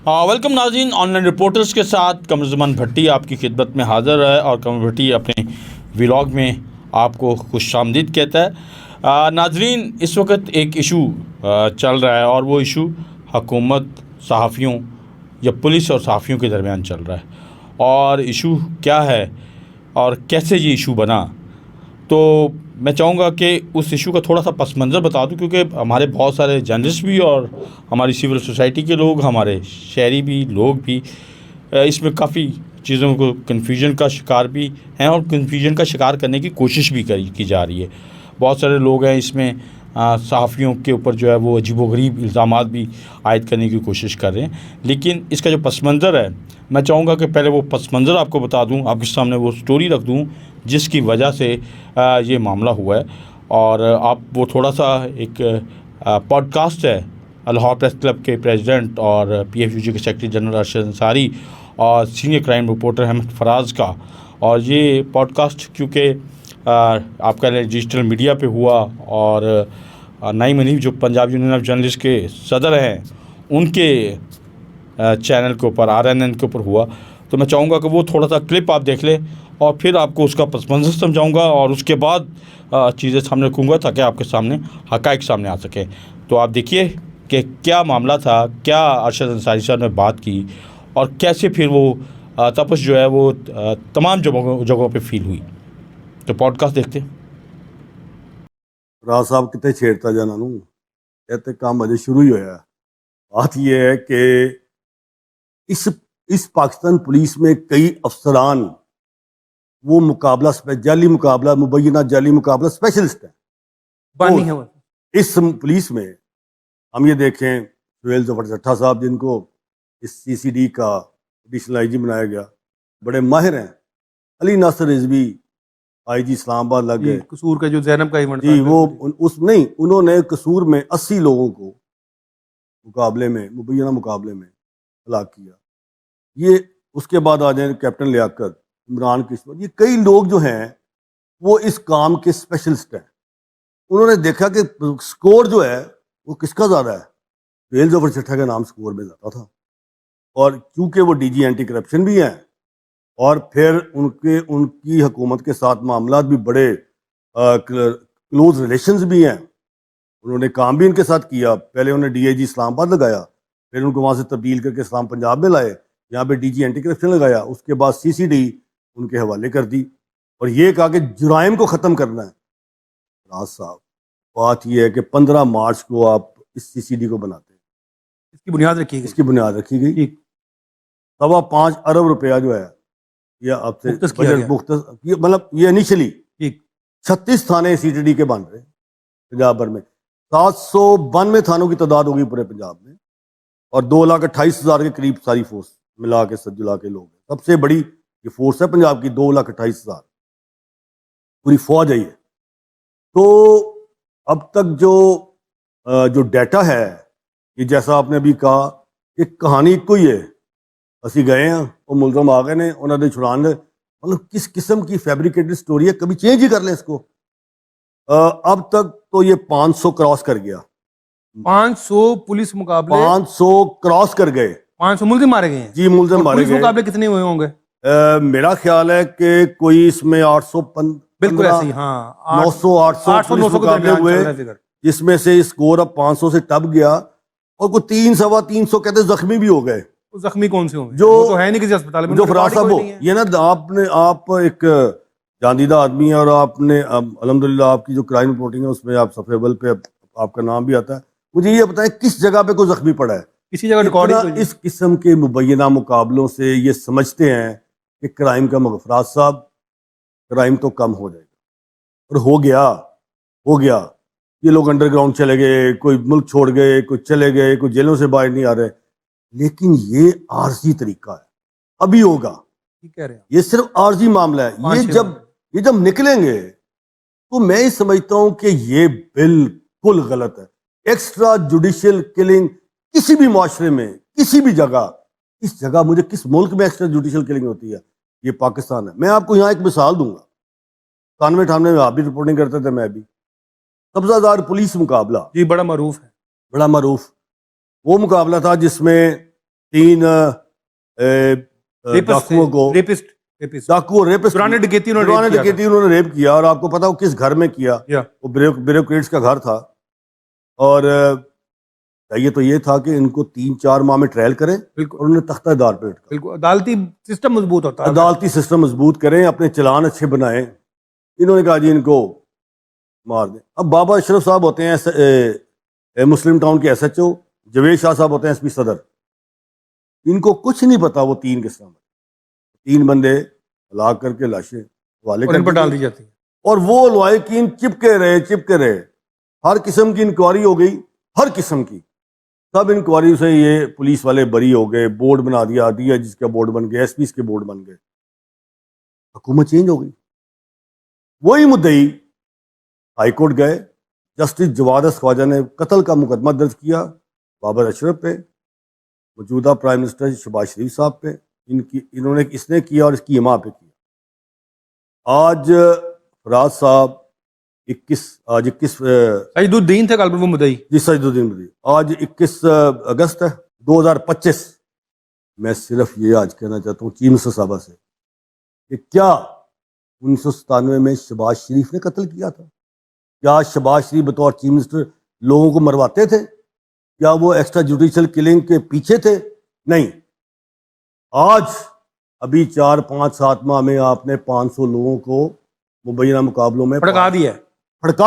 Welcome नाज़रीन, online reporters के साथ कमरुज़्ज़मान भट्टी आपकी खिदमत में हाज़िर है और कमर भट्टी अपने व्लॉग में आपको खुशामदीद कहता है। नाज़रीन, इस वक्त एक इशू चल रहा है और वो इशू हुकूमत, सहाफ़ियों या पुलिस और सहाफ़ियों के दरमियान चल रहा है। और इशू क्या है और कैसे ये इशू बना, तो मैं चाहूँगा कि उस इशू का थोड़ा सा पस मंज़र बता दूँ, क्योंकि हमारे बहुत सारे जर्नलिस्ट भी और हमारी सिविल सोसाइटी के लोग, हमारे शहरी भी लोग भी इसमें काफ़ी चीज़ों को कन्फ्यूजन का शिकार भी हैं और कन्फ्यूजन का शिकार करने की कोशिश भी की जा रही है। बहुत सारे लोग हैं इसमें सहाफ़ियों के ऊपर जो है वो अजीबोगरीब इल्ज़ामात भी आयद करने की कोशिश कर रहे हैं। लेकिन इसका जो पस मंज़र है, मैं चाहूँगा कि पहले वो पस मंज़र आपको बता दूँ, आपके सामने वो स्टोरी रख दूँ जिसकी वजह से ये मामला हुआ है। और आप वो थोड़ा सा एक पॉडकास्ट है लाहौर प्रेस क्लब के प्रेसिडेंट और PFUG के सेक्रेटरी जनरल अरशद अंसारी और senior crime reporter Ahmed Faraz का। और ये पॉडकास्ट क्योंकि आपका डिजिटल मीडिया पे हुआ और नाईम हनीफ जो पंजाब यूनियन ऑफ जर्नलिस्ट के सदर हैं, उनके चैनल के ऊपर RNN के ऊपर हुआ, तो मैं चाहूँगा कि वो थोड़ा सा क्लिप आप देख लें और फिर आपको उसका पस मंज़र समझाऊँगा और उसके बाद चीज़ें सामने रखूँगा ताकि आपके सामने हक़ाइक़ सामने आ सकें। तो आप देखिए कि क्या मामला था, क्या अरशद अंसारी साहब ने बात की और कैसे फिर वो तपश जो है वो तमाम जगहों पे फील हुई। तो पॉडकास्ट देखते हैं। राज साहब कितने छेड़ता जाना नू, कहते काम अजे शुरू ही होया। बात यह है कि इस पाकिस्तान पुलिस में कई अफसरान वो मुकाबला जाली मुकाबला मुबैना जाली मुकाबला स्पेशलिस्ट है। बानी है वो। इस पुलिस में हम ये देखें सुहेल जफर चट्ठा साहब, जिनको इस CCD का एडिशनल IG बनाया गया, बड़े माहिर हैं। अली नासिर रिजवी IG इस्लामाबाद लग गए। कसूर का जो जैनब का इवेंट जी, वो उन्होंने कसूर में 80 लोगों को मुकाबले में मुबैना मुकाबले में हलाक किया। ये उसके बाद आ जाए कैप्टन लियाकत, इमरान किस्मत, ये कई लोग जो हैं वो इस काम के स्पेशलिस्ट हैं। उन्होंने देखा कि स्कोर जो है वो किसका ज़्यादा है, सुहेल जफर चट्ठा का नाम स्कोर में ज़्यादा था। और चूँकि वो DG एंटी करप्शन भी हैं और फिर उनकी हुकूमत के साथ मामलात भी बड़े क्लोज रिलेशंस भी हैं, उन्होंने काम भी इनके साथ किया। पहले उन्होंने DIG इस्लामाबाद लगाया, फिर उनको वहाँ से तब्दील करके इस्लाम पंजाब में लाए, यहाँ पे DG एंटी करप्शन लगाया, उसके बाद CCD उनके हवाले कर दी और ये कहा कि जुराइम को ख़त्म करना है। राज साहब, बात यह है कि 15 मार्च को आप इस CCD को बनाते हैं, इसकी बुनियाद रखी गई। इसकी बुनियाद रखी गई। 5.25 अरब रुपया जो है ये आपसे मतलब ये इनिशियली 36 थाने CCD के बन रहे पंजाब भर में। 792 थानों की तादाद होगी पूरे पंजाब में और 2,28,000 के करीब सारी फोर्स मिला के सजुला के लोग हैं। सबसे बड़ी ये फोर्स है पंजाब की, 2,28,000 पूरी फौज है ये। तो अब तक जो डाटा है, ये जैसा आपने अभी कहा कि कहानी एक ही है, असी गए हैं वो मुलजम आ गए ने उन्होंने छुड़ान दे, मतलब किस किस्म की फैब्रिकेटेड स्टोरी है, कभी चेंज ही कर लें इसको। अब तक तो ये 500 क्रॉस कर गया। 500 पुलिस मुकाबले 500 क्रॉस कर गए। 500 मुल्जिम मारे गए हैं जी, मुल्जिम मारे पुलिस गए। मुकाबले कितने हुए होंगे? मेरा ख्याल है कि कोई इसमें 815 बिल्कुल ऐसे ही, हाँ, 900 800 पुलिस 900 मुकाबले हुए, जिसमें से स्कोर अब 500 से टप गया और कोई 300-350 कहते जख्मी भी हो गए। जख्मी कौन से होंगे? जो तो है नहीं किसी अस्पताल में, जो फराज साहब हो, ये ना आप एक जानीदा आदमी है और आपने अल्हम्दुलिल्लाह आपकी जो क्राइम रिपोर्टिंग है उसमें आप सफे अव्वल पे आपका नाम भी आता है। मुझे ये बताएं किस जगह पे कोई जख्मी पड़ा है? किसी जगह रिकॉर्डिंग? इस किस्म के मुबैना मुकाबलों से ये समझते हैं कि क्राइम का फराज साहब, क्राइम तो कम हो जाएगा और हो गया। ये लोग अंडरग्राउंड चले गए, कोई मुल्क छोड़ गए, कोई चले गए, कोई जेलों से बाहर नहीं आ रहे, लेकिन ये आर्जी तरीका है। अभी होगा, ठीक कह रहे हैं, ये सिर्फ आर्जी मामला है। ये जब निकलेंगे तो मैं ही समझता हूं कि ये बिल्कुल गलत है। एक्स्ट्रा जुडिशियल किलिंग किसी भी माशरे में, किसी भी जगह, इस जगह मुझे किस मुल्क में एक्स्ट्रा जुडिशियल किलिंग होती है? ये पाकिस्तान है। मैं आपको यहाँ एक मिसाल दूंगा। 97-98 में आप भी रिपोर्टिंग करते थे, मैं भी। कब्जादार पुलिस मुकाबला जी, बड़ा मरूफ है, बड़ा मरूफ। वो मुकाबला था जिसमें 3 रेपिस्ट डाकुओं को, रेपिस्ट डाकू और रेपिस्ट, पुराने डकैती उन्होंने पुराने रेप किया डकैती उन्होंने रेप किया। और आपको पता वो किस घर में किया? या वो ब्यूरोक्रेट्स का घर था। और चाहिए तो ये था कि इनको 3-4 माह में ट्रायल करें बिल्कुल और उन्हें तख्तादार पे लटकाएं। बिल्कुल अदालती सिस्टम मजबूत होता है। अदालती सिस्टम मजबूत करें, अपने चलान अच्छे बनाएं। इन्होंने कहा जी इनको मार दें। अब बाबा अशरफ साहब होते हैं मुस्लिम टाउन के SHO, जवेद शाह साहब होते हैं SP सदर। इनको कुछ नहीं पता वो 3 किस तरह 3 बंदे हलाक करके लाशें वाले और इन पर डाल दी जाती है। और वो लवाकिन चिपके रहे। हर किस्म की इंक्वायरी हो गई, हर किस्म की। सब इंक्वायरी से ये पुलिस वाले बरी हो गए, बोर्ड बना दिया, DIG का बोर्ड बन गया, SPs के बोर्ड बन गए, हुकूमत चेंज हो गई। वही मुद्दई हाई कोर्ट गए, जस्टिस जवाद ख्वाजा ने कत्ल का मुकदमा दर्ज किया बाबर अशरफ पे, मौजूदा प्राइम मिनिस्टर शहबाज शरीफ साहब पे। इसने किया और इसकी इमाम पे किया। आज फराज साहब 21 सजदुद्दीन थे कल वो मुद्दई जी, सजदुद्दीन मुद्दई। आज 21 अगस्त है 2025। मैं सिर्फ ये आज कहना चाहता हूँ चीफ मिनिस्टर साहबा से कि क्या 1997 में शहबाज शरीफ ने कत्ल किया था? क्या शहबाज शरीफ बतौर चीफ मिनिस्टर लोगों को मरवाते थे? क्या वो एक्स्ट्रा जुडिशियल किलिंग के पीछे थे? नहीं। आज अभी 4-5-7 माह में आपने 500 लोगों को मुबैना मुकाबलों में भड़का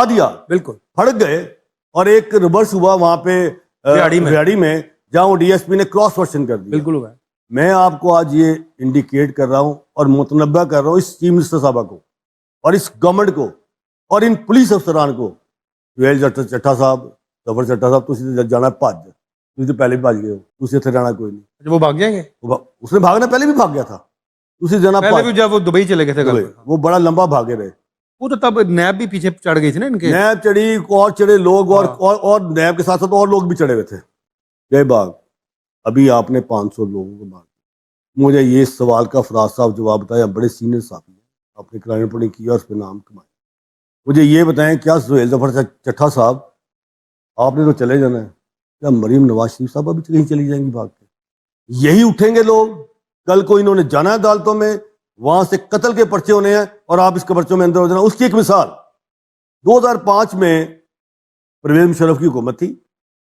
दिया बिल्कुल फड़क गए। और एक रिवर्स हुआ वहां पे रियाड़ी में जहां वो DSP ने क्रॉस वर्शन कर दिया। बिल्कुल हुआ। मैं आपको आज ये इंडिकेट कर रहा हूं और मुतनब्बा कर रहा हूं इस चीफ मिनिस्टर साहब को और इस गवर्नमेंट को और इन पुलिस अफसरान को। सुहेल चट्टा साहब, जफर चट्टा साहब, तुम जाना भज, तुम तो पहले भी भज गए हो, तुम इतने रहना कोई नहीं। वो भाग जाएंगे? उसने भागना पहले भी भाग गया था। तुम जाना पहले भी जब वो दुबई चले गए थे वो बड़ा लंबा भागे रहे। वो तो तब नैब भी पीछे चढ़ गई थी ना इनके। नैब चढ़ी और चढ़े लोग और नैब के साथ साथ और लोग भी चढ़े हुए थे। जय बाग अभी आपने 500 लोगों को मार दिया। मुझे ये सवाल का फराज साहब जवाब बताया, बड़े सीनियर साहब हैं, आपने क्राइम रिपोर्टिंग किया और उस पर नाम कमाया। मुझे ये बताएं क्या सुहेल जफर चट्टा साहब आपने तो चले जाना है, क्या मरीम नवाज शरीफ साहब अभी कहीं चली जाएंगी भाग के? यही उठेंगे लोग? कल को इन्होंने जाना है अदालतों में, वहां से कत्ल के पर्चे होने हैं और आप इसके पर्चों में अंदर हो जाना। उसकी एक मिसाल 2005 में परवेज मुशर्रफ की हुकूमत थी,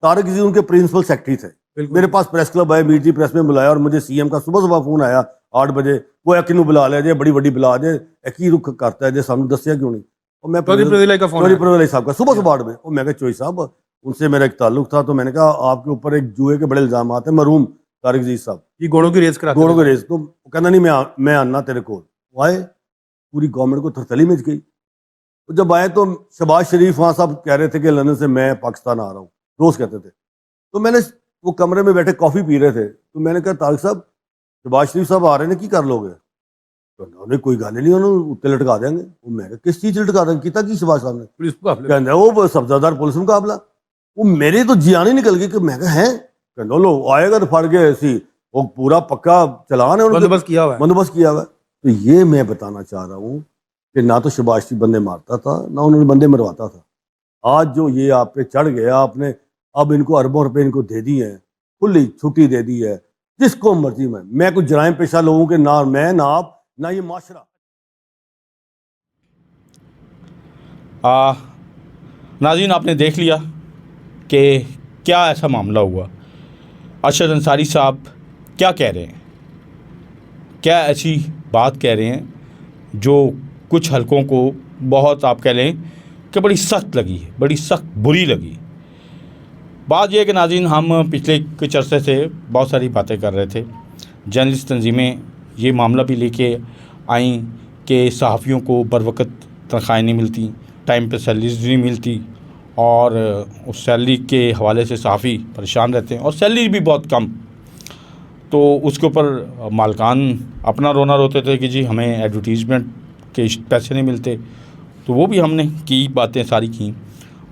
तारिक अजीज उनके प्रिंसिपल सेक्रेटरी थे। मेरे पास प्रेस क्लब आया, मीट दी प्रेस में बुलाया और मुझे CM का सुबह फोन आया 8 बजे, वो किनू बुला लिया जे, बड़ी बड़ी बुला जे, की रुख करता है जे, सानू दसिया क्यों नहीं? और मैं परवेज साहब का सुबह 8 बजे, और मैं कहा चोई साहब उनसे मेरा एक ताल्लुक था, तो मैंने कहा आपके ऊपर एक जुए के बड़े इल्जाम आते हैं, मरूम तारिक अजीज साहब ये गोड़ों की रेस तो कहना नहीं मैं आना तेरे को। आए, पूरी गवर्नमेंट को थरथली में गई। तो जब आए तो शहबाज शरीफ वहाँ साहब कह रहे थे कि लंदन से मैं पाकिस्तान आ रहा हूँ, रोज कहते थे। तो मैंने वो कमरे में बैठे कॉफी पी रहे थे, तो मैंने कहा तारिक साहब शहबाज शरीफ साहब आ रहे हैं, की कर लोगे? तो उन्होंने कोई गल नहीं, उन्होंने उत्ते लटका देंगे। वो मैं किस चीज लटका देंगे? किता की शहबाज साहब ने? कहते वो सब्जादार पुलिस मुकाबला। वो मेरे तो जियान ही निकल गई कि मैं कहा है कहते लो आएगा तो फड़ गए ऐसी, वो पूरा पक्का चलान है, बंदोबस्त किया हुआ है। तो ये मैं बताना चाह रहा हूँ कि ना तो शहबाज शरीफ बंदे मारता था, ना उन्होंने बंदे मरवाता था। आज जो ये आप पे चढ़ गया, आपने अब इनको अरबों रुपए इनको दे दी है, खुली छुट्टी दे दी है जिसको मर्जी में। मैं कुछ जराइम पेशा लोगों के ना मैं ना आप ना ये माशरा। नाज़रीन आपने देख लिया कि क्या ऐसा मामला हुआ। अरशद अंसारी साहब क्या कह रहे हैं, क्या ऐसी बात कह रहे हैं जो कुछ हलकों को बहुत आप कह लें कि बड़ी सख्त लगी है, बड़ी सख्त बुरी लगी। बात यह है कि नाज़रीन हम पिछले कुछ अरसे से बहुत सारी बातें कर रहे थे। जर्नलिस्ट तंजीमें ये मामला भी लेके आईं कि सहाफ़ियों को बरवक़्त तनख्वाहें नहीं मिलती, टाइम पे सैलरीज नहीं मिलती और उस सैलरी के हवाले से सहाफ़ी परेशान रहते हैं और सैलरी भी बहुत कम। तो उसके ऊपर मालकान अपना रोना रोते थे कि जी हमें एडवर्टीज़मेंट के पैसे नहीं मिलते। तो वो भी हमने की बातें सारी की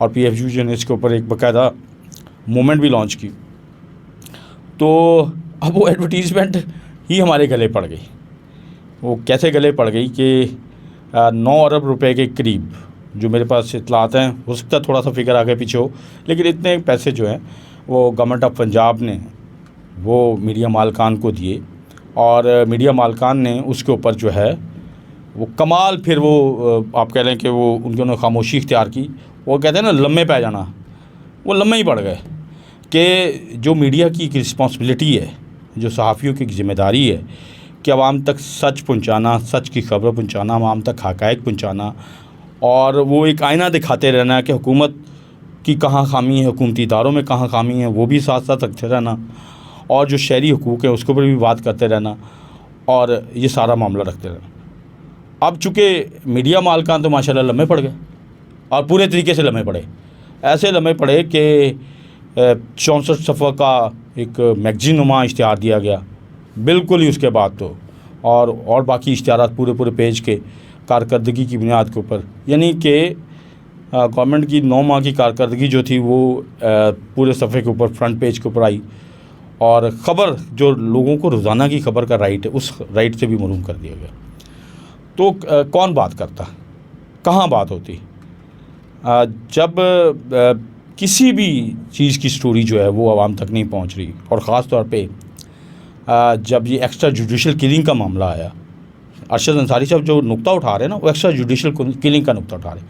और PFU ने इसके ऊपर एक बाकायदा मूवमेंट भी लॉन्च की। तो अब वो एडवर्टीज़मेंट ही हमारे गले पड़ गई। वो कैसे गले पड़ गई कि 9 अरब रुपए के करीब, जो मेरे पास इतलात हैं, हो सकता है थोड़ा सा फिगर आगे पीछे हो, लेकिन इतने पैसे जो हैं वो गवर्नमेंट ऑफ पंजाब ने वो मीडिया मालकान को दिए और मीडिया मालकान ने उसके ऊपर जो है वो कमाल, फिर वो आप कह रहे हैं कि वो उन्होंने खामोशी इख्तियार की। वो कहते हैं ना लम्हे पै जाना, वो लम्हे ही पड़ गए कि जो मीडिया की एक रिस्पॉन्सिबिलिटी है, जो सहाफ़ियों की ज़िम्मेदारी है कि आवाम तक सच पहुंचाना, सच की खबर पहुंचाना, आवाम तक हक़ाइक़ पहुंचाना, और वो एक आईना दिखाते रहना कि हुकूमत की कहाँ खामी है, हुकूमती इदारों में कहाँ खामी है, वो भी साथ साथ रखते रहना, और जो शहरी हुकूक़ है उसके ऊपर भी बात करते रहना, और ये सारा मामला रखते रहना। अब चूँकि मीडिया मालकान तो माशाल्लाह लम्हे पड़ गए, और पूरे तरीके से लम्हे पड़े। ऐसे लम्हे पड़े कि 64 सफ़ा का एक मैगज़ीन नुमा इश्तिहार दिया गया बिल्कुल ही उसके बाद तो, और बाकी इश्तिहारात पूरे पेज के कारकर्दगी की बुनियाद के ऊपर, यानी कि गवर्नमेंट की 9 माह की कारकर्दगी जो थी वो पूरे सफ़े के ऊपर फ्रंट पेज के ऊपर आई, और ख़बर जो लोगों को रोज़ाना की खबर का राइट है उस राइट से भी महरूम कर दिया गया। तो कौन बात करता, कहाँ बात होती? जब किसी भी चीज़ की स्टोरी जो है वो आवाम तक नहीं पहुँच रही, और ख़ास तौर पे जब ये एक्स्ट्रा जुडिशल किलिंग का मामला आया, अरशद अंसारी साहब जो नुक्ता उठा रहे हैं ना, वो एक्स्ट्रा जुडिशल किलिंग का नुक्ता उठा रहे हैं।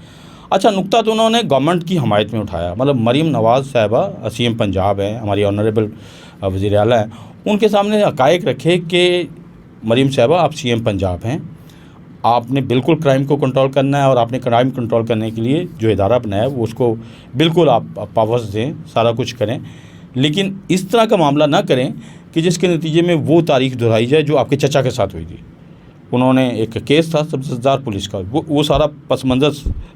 अच्छा, नुक्ता तो उन्होंने गवर्नमेंट की हमायत में उठाया, मतलब मरीम नवाज़ साहिबा CM पंजाब हैं, हमारी ऑनरेबल वज़ीर आला हैं, उनके सामने हक़ाइक़ रखे कि मरीम साहिबा आप CM पंजाब हैं, आपने बिल्कुल क्राइम को कंट्रोल करना है, और आपने क्राइम कंट्रोल करने के लिए जो इदारा बनाया है वो उसको बिल्कुल आप पावर्स दें, सारा कुछ करें, लेकिन इस तरह का मामला ना करें कि जिसके नतीजे में वो तारीख दोहराई जाए जो आपके चचा के साथ हुई थी। उन्होंने एक केस था सब्ज़दार पुलिस का, वो सारा पस मंज़र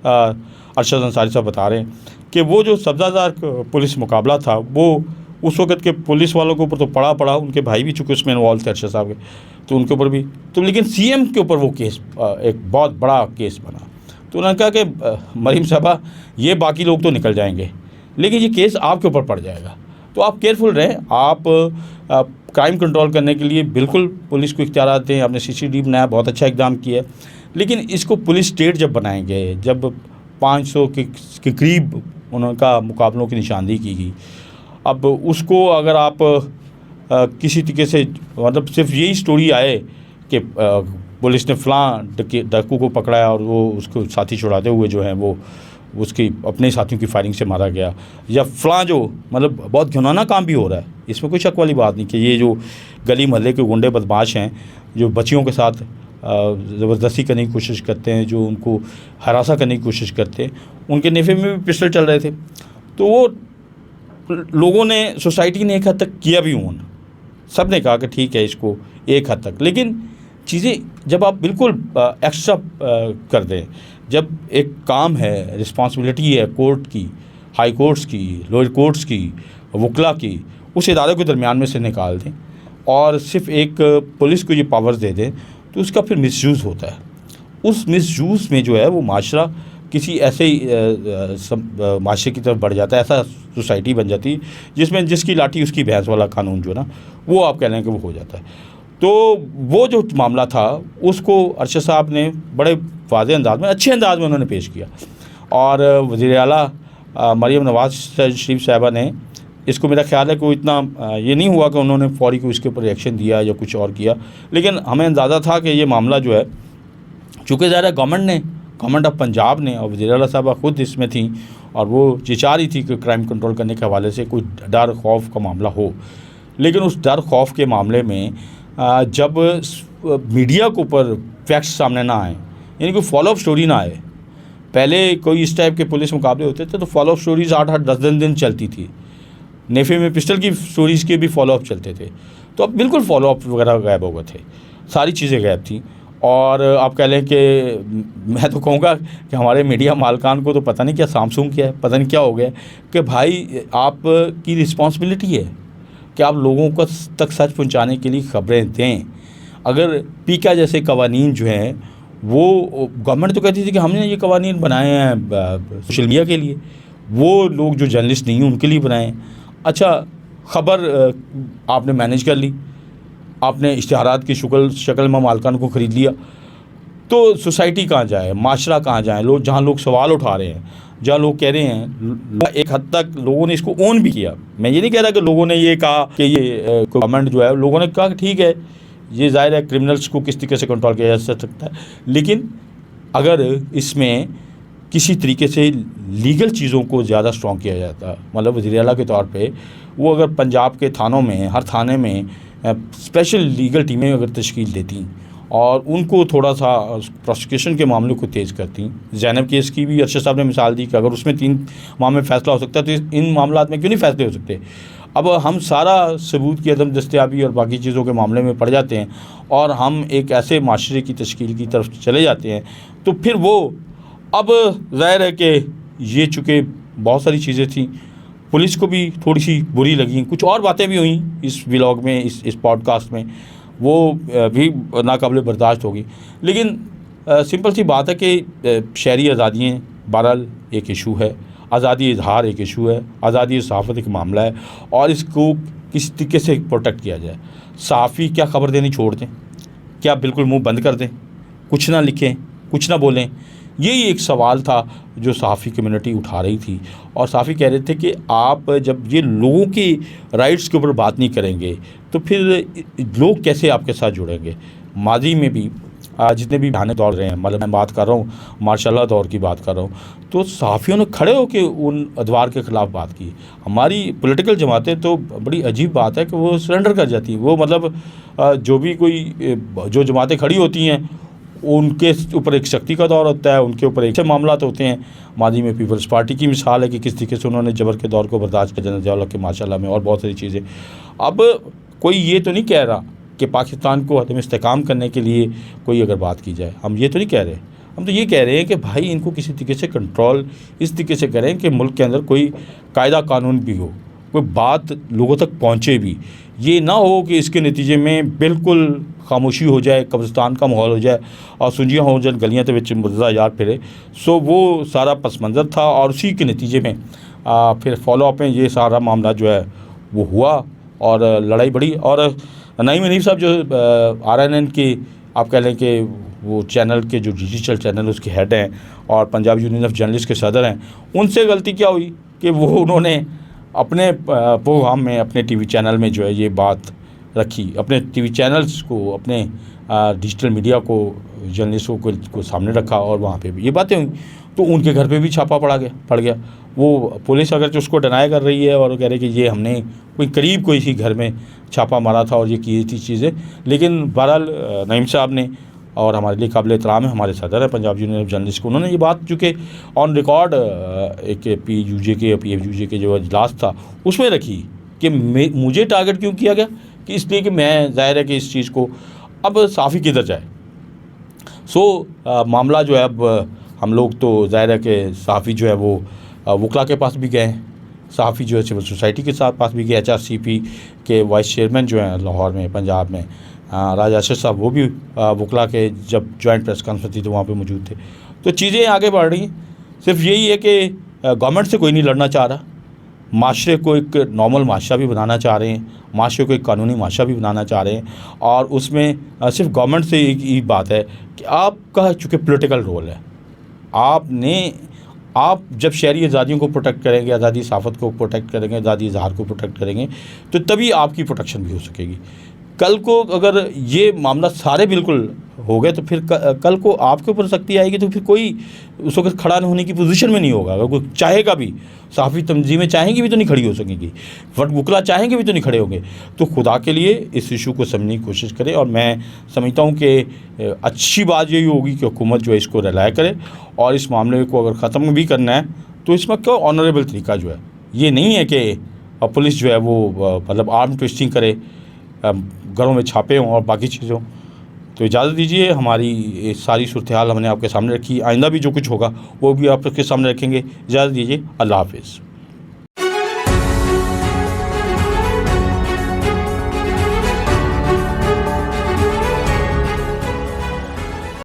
अरशद अंसारी साहब बता रहे हैं कि वो जो सब्ज़दार पुलिस मुकाबला था वो उस वक़्त के पुलिस वालों के ऊपर तो पड़ा, उनके भाई भी चूँकि उसमें इन्वॉल्व थे अरशद साहब के, तो उनके ऊपर भी तो, लेकिन CM के ऊपर वो केस एक बहुत बड़ा केस बना। तो उन्होंने कहा कि मरीम साहबा ये बाकी लोग तो निकल जाएंगे, लेकिन ये केस आपके ऊपर पड़ जाएगा, तो आप केयरफुल रहें। आप क्राइम कंट्रोल करने के लिए बिल्कुल पुलिस को इख्तियार दें, आपने CCTV बनाया, बहुत अच्छा इक़दाम किया, लेकिन इसको पुलिस स्टेट जब बनाएंगे, जब 500 के करीब उनका मुकाबलों की निशानदेही की गई, अब उसको अगर आप किसी तरीके से, मतलब सिर्फ यही स्टोरी आए कि पुलिस ने फ़लाँ डाकू को पकड़ा है और वो उसको साथी छुड़ाते हुए जो है वो उसकी अपने साथियों की फायरिंग से मारा गया, या फ़लाँ जो मतलब बहुत घिनौना काम भी हो रहा है, इसमें कोई शक वाली बात नहीं कि ये जो गली मोहल्ले के गुंडे बदमाश हैं जो बच्चियों के साथ ज़बरदस्ती करने की कोशिश करते हैं, जो उनको हरासा करने की कोशिश करते हैं, उनके नेफे में भी पिस्टल चल रहे थे, तो वो लोगों ने, सोसाइटी ने एक हद तक किया भी ऑन, सब ने कहा कि ठीक है इसको एक हद तक, लेकिन चीज़ें जब आप बिल्कुल एक्स्ट्रा कर दें, जब एक काम है, रिस्पॉन्सिबिलिटी है कोर्ट की, हाई कोर्ट्स की, लोअर कोर्ट्स की, वकला की, उस इदारे को दरमियान में से निकाल दें और सिर्फ एक पुलिस को ये पावर्स दे दें, तो उसका फिर मिसयूज़ होता है। उस मिसयूज़ में जो है वो माशरा किसी ऐसे ही माशरे की तरफ बढ़ जाता है, ऐसा सोसाइटी बन जाती है जिसमें जिसकी लाठी उसकी भैंस वाला कानून जो है ना, वो आप कह रहे हैं कि वो हो जाता है। तो वो जो मामला था उसको अरशद साहब ने बड़े वाज़ेह अंदाज में, अच्छे अंदाज में उन्होंने पेश किया, और वज़ीर आला मरीम नवाज़ शरीफ साहिबा ने इसको, मेरा ख्याल है कि इतना ये नहीं हुआ कि उन्होंने फौरी को इसके ऊपर रिएक्शन दिया या कुछ और किया, लेकिन हमें अंदाज़ा था कि ये मामला जो है, चूँकि ज़ाहिर है गवर्नमेंट ऑफ पंजाब ने और वज़ीर आला साहबा ख़ुद इसमें थी और वो ये चाह रही थी कि क्राइम कंट्रोल करने के हवाले से कोई डर खौफ का मामला हो, लेकिन उस डर खौफ के मामले में जब मीडिया के ऊपर फैक्ट्स सामने ना आए, यानी कोई फॉलोअप स्टोरी ना आए, पहले कोई इस टाइप के पुलिस मुकाबले होते थे तो फॉलोअप स्टोरीज़ 8-8 10 दिन चलती थी, नेफे में पिस्टल की स्टोरीज़ के भी फॉलोअप चलते थे, तो अब बिल्कुल फॉलोअप वगैरह गायब हो गए थे, सारी चीज़ें गायब थी। और आप कह लें कि मैं तो कहूँगा कि हमारे मीडिया मालकान को तो पता नहीं क्या सामसूम किया है, पता नहीं क्या हो गया कि भाई आप की रिस्पॉन्सिबिलिटी है कि आप लोगों को तक सच पहुंचाने के लिए ख़बरें दें। अगर पीका जैसे कवानीन जो हैं वो गवर्नमेंट तो कहती थी कि हमने ये कवानीन बनाए हैं सोशल मीडिया के लिए, वो लोग जो जर्नलिस्ट नहीं हैं उनके लिए बनाए हैं। अच्छा, ख़बर आपने मैनेज कर ली, आपने इश्तिहारात की शक्ल में मालकान को ख़रीद लिया, तो सोसाइटी कहाँ जाए, माशरा कहाँ जाए, लोग जहाँ लोग सवाल उठा रहे हैं, जहाँ लोग कह रहे हैं, एक हद तक लोगों ने इसको ओन भी किया। मैं ये नहीं कह रहा कि लोगों ने ये कहा कि ये गवर्नमेंट जो है, लोगों ने कहा कि ठीक है, ये जाहिर है क्रिमिनल्स को किस तरीके से कंट्रोल किया जा सकता है, लेकिन अगर इसमें किसी तरीके से लीगल चीज़ों को ज़्यादा स्ट्रॉन्ग किया जाता, मतलब वज़ीर आला के तौर पे वो अगर पंजाब के थानों में, हर थाने में स्पेशल लीगल टीमें अगर तश्कील देती और उनको थोड़ा सा प्रोसिक्यूशन के मामलों को तेज़ करती। ज़ैनब केस की भी अरशद साहब ने मिसाल दी कि अगर उसमें 3 माह में फ़ैसला हो सकता है तो इन मामलात में क्यों नहीं फ़ैसले हो सकते। अब हम सारा सबूत की अदम दस्तयाबी और बाकी चीज़ों के मामले में पड़ जाते हैं और हम एक ऐसे माशरे की तश्कील की तरफ चले जाते हैं, तो फिर वो अब ज़ाहिर है कि ये चूँकि बहुत सारी चीज़ें थी, पुलिस को भी थोड़ी सी बुरी लगी, कुछ और बातें भी हुई इस व्लॉग में, इस पॉडकास्ट में, वो भी नाकाबिल बर्दाश्त होगी। लेकिन सिंपल सी बात है कि शहरी आज़ादियाँ बहरहाल एक इशू है, आज़ादी इजहार एक इशू है, आज़ादी सहाफ़त एक मामला है और इसको किस तरीके से प्रोटेक्ट किया जाए। सहाफ़ी क्या खबर देनी छोड़ दें, क्या बिल्कुल मुंह बंद कर दें, कुछ ना लिखें, कुछ ना बोलें, यही एक सवाल था जो सहाफ़ी कम्युनिटी उठा रही थी। और सहाफ़ी कह रहे थे कि आप जब ये लोगों की राइट्स के ऊपर बात नहीं करेंगे तो फिर लोग कैसे आपके साथ जुड़ेंगे। माजी में भी जितने भी बहाने दौड़ रहे हैं, मतलब मैं बात कर रहा हूँ मार्शल दौर की बात कर रहा हूँ, तो सहाफ़ियों ने खड़े होकर उन अदवार के ख़िलाफ़ बात की। हमारी पॉलिटिकल जमातें तो बड़ी अजीब बात है कि वो सरेंडर कर जाती हैं। वो मतलब जो भी कोई जो जमातें खड़ी होती हैं उनके ऊपर एक शक्ति का दौर होता है, उनके ऊपर एक मामलात होते हैं। माजी में पीपल्स पार्टी की मिसाल है कि किस तरीके से उन्होंने जबर के दौर को बर्दाश्त किया, जनरल के माशाल्लाह में, और बहुत सारी चीज़ें। अब कोई ये तो नहीं कह रहा कि पाकिस्तान को हदम इस्तेकाम करने के लिए कोई अगर बात की जाए, हम ये तो नहीं कह रहे, हम तो ये कह रहे हैं कि भाई इनको किसी तरीके से कंट्रोल इस तरीके से करें कि मुल्क के अंदर कोई कायदा कानून भी हो, कोई बात लोगों तक पहुँचे भी। ये ना हो कि इसके नतीजे में बिल्कुल खामोशी हो जाए, कब्रिस्तान का माहौल हो जाए और सुंजियाँ हो जाए गलियाँ के विच मुर्दा यार फिरे। सो वो सारा पस मंज़र था और उसी के नतीजे में फिर फॉलोअप में ये सारा मामला जो है वो हुआ और लड़ाई बढ़ी। और नईम हनीफ साहब जो RNN के आप कह लें कि वो चैनल के जो डिजिटल चैनल उसके हेड हैं और पंजाब यूनियन ऑफ जर्नलिस्ट के सदर हैं, उनसे गलती क्या हुई कि वो उन्होंने अपने प्रोग्राम में, अपने टीवी चैनल में जो है ये बात रखी, अपने टीवी चैनल्स को, अपने डिजिटल मीडिया को, जर्नलिस्टों को सामने रखा और वहाँ पे भी ये बातें हुई। तो उनके घर पे भी छापा पड़ गया। वो पुलिस अगर जो उसको डिनाई कर रही है और कह रही है कि ये हमने कोई करीब कोई सी घर में छापा मारा था और ये की थी चीज़ें, लेकिन बहरहाल नईम साहब ने, और हमारे लिए काबिल एहतराम है, हमारे सदर है पंजाब यूनियन ऑफ जर्नलिस्ट को, उन्होंने ये बात चूँकि ऑन रिकॉर्ड एक PFUJ के जो इजलास था उसमें रखी कि मुझे टारगेट क्यों किया गया, कि इसलिए कि मैं ज़ाहिर है कि इस चीज़ को अब सहाफ़ी किधर जाए। मामला जो है अब हम लोग तो ज़ाहिर है कि सहाफ़ी जो है वो वकला के पास भी गए, सहाफ़ी जो है सिविल सोसाइटी के साथ पास भी गए। HRCP के वाइस चेयरमैन जो हैं लाहौर में, पंजाब में, राजा अशरफ साहब, वो भी वकला के जब जॉइंट प्रेस कॉन्फ्रेंस थी तो वहाँ पे मौजूद थे। तो चीज़ें आगे बढ़ रही हैं। सिर्फ यही है कि गवर्नमेंट से कोई नहीं लड़ना चाह रहा, माशरे को एक नॉर्मल माशरा भी बनाना चाह रहे हैं, माशरे को एक कानूनी माशरा भी बनाना चाह रहे हैं। और उसमें सिर्फ गवर्नमेंट से एक ही बात है कि आपका चूँकि पॉलिटिकल रोल है, आप जब शहरी आज़ादियों को प्रोटेक्ट करेंगे, आज़ादी सहाफ़त को प्रोटेक्ट करेंगे, आज़ादी इजहार को प्रोटेक्ट करेंगे, तो तभी आपकी प्रोटेक्शन भी हो सकेगी। कल को अगर ये मामला सारे बिल्कुल हो गए तो फिर कल को आपके ऊपर सख्ती आएगी, तो फिर कोई उस वक्त खड़ा होने की पोजीशन में नहीं होगा। अगर कोई चाहेगा भी, सहाफ़ी तंजीमें चाहेंगी भी तो नहीं खड़ी हो सकेंगी, वकला चाहेंगे भी तो नहीं खड़े होंगे। तो खुदा के लिए इस इशू को समझने की कोशिश करें। और मैं समझता हूँ कि अच्छी बात यही होगी कि हुकूमत जो है इसको रिलाय करे और इस मामले को अगर ख़त्म भी करना है तो इसमें क्या ऑनरेबल तरीका जो है, ये नहीं है कि पुलिस जो है वो मतलब आर्म ट्विस्टिंग करे, घरों में छापे हों और बाकी चीज़ों। तो इजाज़त दीजिए, हमारी सारी सूरत हाल हमने आपके सामने रखी, आइंदा भी जो कुछ होगा वो भी आपके सामने रखेंगे। इजाज़त दीजिए, अल्लाह हाफ़िज़।